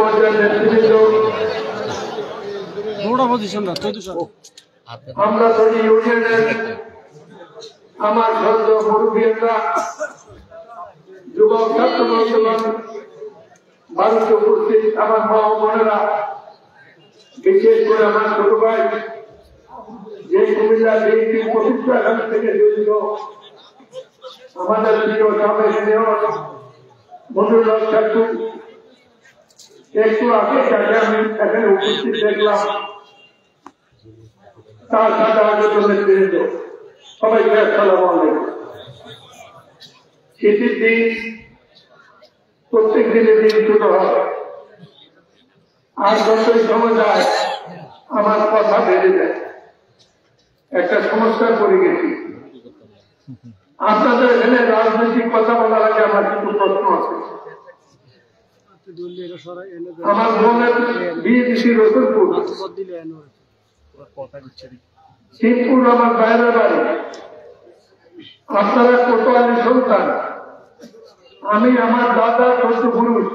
পর্যায়ের নেতৃবৃন্দ, আমরা তৈরি ইউনিয়নের আমার সদ্য মুরব্বীরা, যুবক ছাত্র বর্তমান ভারতে উপস্থিত আমার মা ও বোনেরা, বিশেষ করে আমার ছোট ভাই যে কুমিল্লা বিএনপির প্রতিষ্ঠান থেকে জড়িত আমাদের প্রিয় সাবেক মেয়র মনিরুল ছাত্র, একটু আগে তাকে আমি এখানে উপস্থিত দেখলাম, তার সাথে আমাদের নেতৃবৃন্দ, সবাইকে আসসালামু আলাইকুম। শীতের দিন প্রত্যেক দিনের দিন ছোট হয়, আর যতই সময় যায় আমার কথা বেড়ে যায়। একটা সমস্যায় পড়ে গেছি। আপনাদের এখানে রাজনৈতিক কথা বলার আগে আমার কিছু প্রশ্ন আছে। আমার বোনের বিয়ে দিচ্ছি রসুলপুর, শিবপুর আমার বাইরের বাড়ি। আপনারা কোতোয়ালি সন্তান, আমি আমার দাদা চৌদ্দ পুরুষ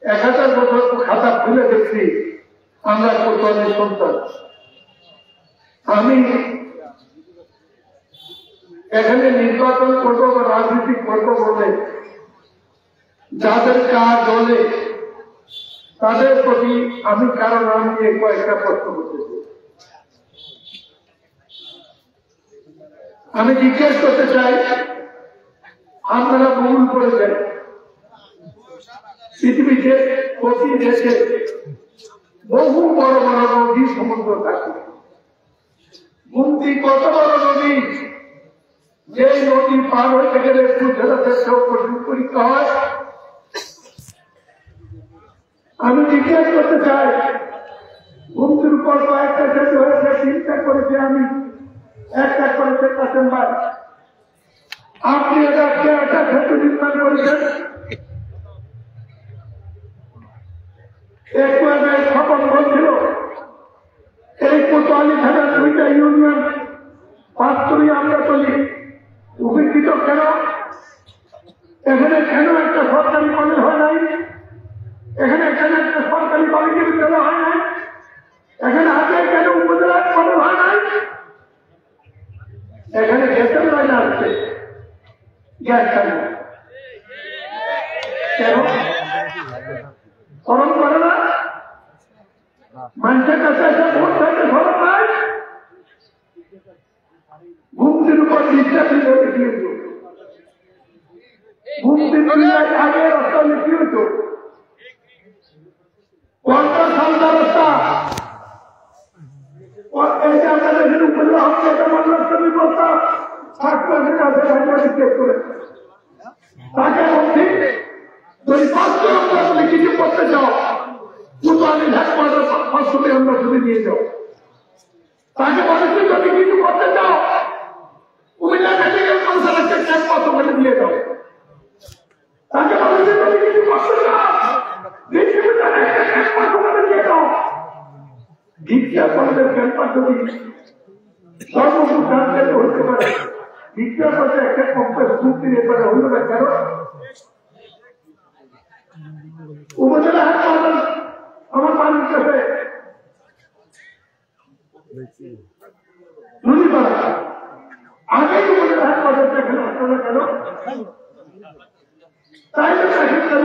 1000 বছর খাতা খুলে দেখছি আমরা কোতোয়ালি সন্তান। আমি এখানে নির্বাচন করবো বা রাজনীতি করবো বলে যাদের কাজ দলে তাদের প্রতি আমি কারো নাম নিয়ে কয়েকটা প্রশ্ন করতেছি। আমি জিজ্ঞেস করতে চাই, আপনারা ভুল করেছেন, পৃথিবীতে প্রতি দেশে বহু বড় বড় নদী সমুদ্র থাকে। মুক্তি কত বড় নদী, যে নদী পার হইতে গেলে কঠিন পরীক্ষা হয়। আমি জিজ্ঞেস করতে চাই, মুক্তির উপর কয়েকটা সেতু হয়েছে, 3টা করেছি আমি, 1টা করেছে কাসেম ভাই। আপনি একটা সেতু নির্মাণ করেছেন। একটু আগে স্থাপন বলছিল এই কোতোয়ালি থানার 2টা ইউনিয়ন পাঁচতলি আমরা চলি উপেক্ষিত কেন? এখানে কেন একটা সরকারি কলেজ হয় নাই? এখানে কেন একটা সরকারি কলেজ বিদ্যালয় হয় নাই? এখানে আগে কেন উপজেলা কলেজ হয় নাই? এখানে গ্যাসের লাইন আসছে, গ্যাস কেন স্মরণ করে না? মানুষের কাছে এসে ভোট চাইতে স্মরণ নাই। ঘুমতির উপর বিশ্বাস লিখিয়েছ, ঘুমতির আগে রাস্তা লিখিয়েছ, 50 সালটা রাস্তা এই যে আপনাদের এখানে উপজেলা হচ্ছে, এটা রাস্তা ব্যবস্থা ছাত্রের কাছে চেক করে তাকে বলছি, যদি 500 টাকা কিছু করতে চাও কোতোয়ালি হেডকোয়ার্টার 500 আমরা শুধু নিয়ে যাও। তাকে বলেছি যদি কিছু করতে চাও কুমিল্লা মেডিকেল কলেজের একটা ক্যাম্প কত করে দিয়ে দাও। তাকে বলেছি যদি কিছু করতে চাও ডিস্ট্রিবিউটারে একটা ক্যাম্প কত করে দিয়ে দাও। ভিক্ষা কলেজের ক্যাম্প যদি সর্বমোট জানতে হতে পারে, ভিক্ষা কলেজে একটা কম্পাস মুক্তি নিয়ে পারে হইল না কেন? উপজেলা হেডকোয়ার্টার আমার বাড়ির কাছে নদীপাড়া, আগে উপজেলা হেডকোয়ার্টার দেখেন আপনারা কেন? তাই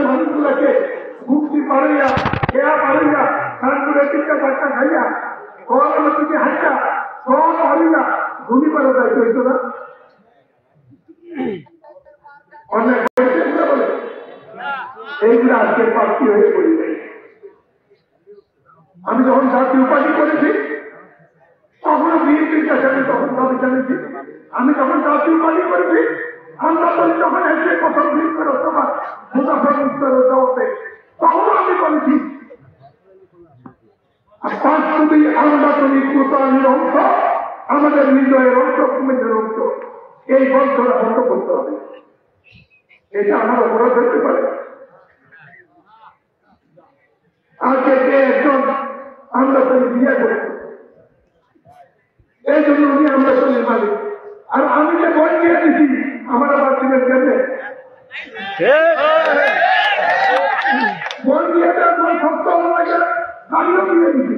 মানুষগুলাকে মুক্তি পাড়াইয়া, খেয়া পাড়াইয়া, তারপরে 3টা 4টা খাইয়া, কলা থেকে হাইটা সব পাড়াইয়া গুলি পাড়া দায়িত্ব হইত না? অনেক বলে এইগুলো আজকে প্রার্থী হয়ে পড়ি নাই। আমি যখন জাতীয় উপাধি করেছি তখনও বিএনপির কাছে আমি তখন দাবি জানিয়েছি। আমি যখন জাতীয় উপাধি করেছি আমরা বলি যখন এসে প্রথম দিন করে অথবা মুনাফা মুক্তের জবাবে তখনও আমি বলেছি। আর 5 আমরা তৈরি কোতোয়ালির অংশ, আমাদের হৃদয়ের অংশ, কুমিল্লার অংশ, এই বন্ধটা বন্ধ করতে হবে। এটা আমার অপরাধ হতে পারে। আজকে একজন আমরা তৈরি বিয়ে করেছি, এই জন্য উনি আমরা তৈরির মালিক। আর আমি যে বই দিয়ে দিচ্ছি আমার আবার দিনের কেমনে বই দিয়ে তুলে নিবি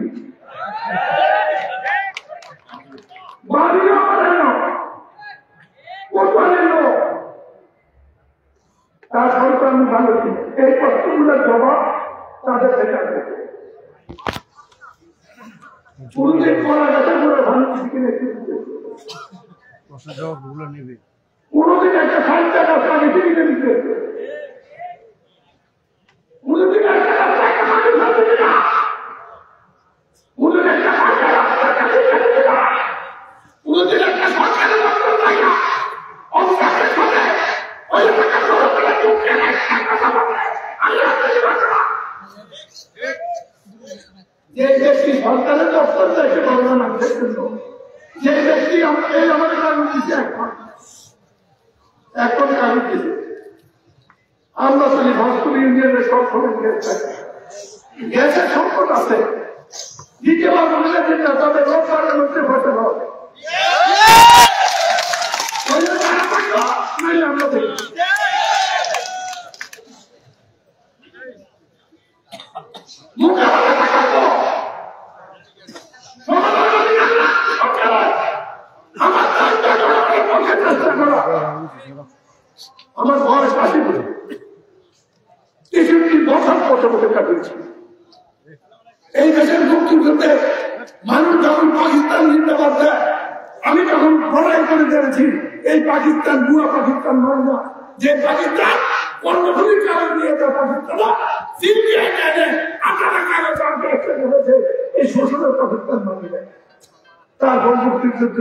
বাড়িও বানানো কোথায় এলো তারপরে তো আমি ভালো ছিল এই প্রশ্নগুলোর জবাব তাদের থেকে আসবে পুরুষের করা গেছে পুরো ভালো কিনে কোনদিন একটা সাহিত্য রাস্তা বেশি কিনে দিতে কোনদিন একটা রাস্তায় মানুষ আসবে না কোনদিন একটা পাকা রাস্তার কাছে থাকবে না কোনদিন একটা সরকারের মন্ত্র থাকে না অবস্থানের সাথে ওই টাকা সরকারে চুপকে কথা বলে যে ব্যক্তি সরকারের দপ্তর থেকে বললাম আমাদের জন্য যে ব্যক্তি এই আমাদের কাগজ দিচ্ছে এখন কাগজ দিচ্ছে আমরা তাহলে ভাস্কর ইউনিয়নের সব খবর গ্যাসের সংকট আছে দ্বিতীয়বার বলে যাচ্ছেন না তবে রোববারের মধ্যে ফসল হবে আমরা দেখি আমার ঘরে কাশি করে 63 বছর বসে কাটিয়েছি এই দেশের মুক্তিযুদ্ধে মানুষ যখন পাকিস্তান জিন্দাবাদ দেয় আমি যখন লড়াই করে জেনেছি এই পাকিস্তান বুয়া পাকিস্তান নয় না যে পাকিস্তান কর্মসূচির কাগজ নিয়ে যায় পাকিস্তান আপনারা কাগজ হয়েছে এই শোষণের পাকিস্তান মানে তারপর মুক্তিযুদ্ধ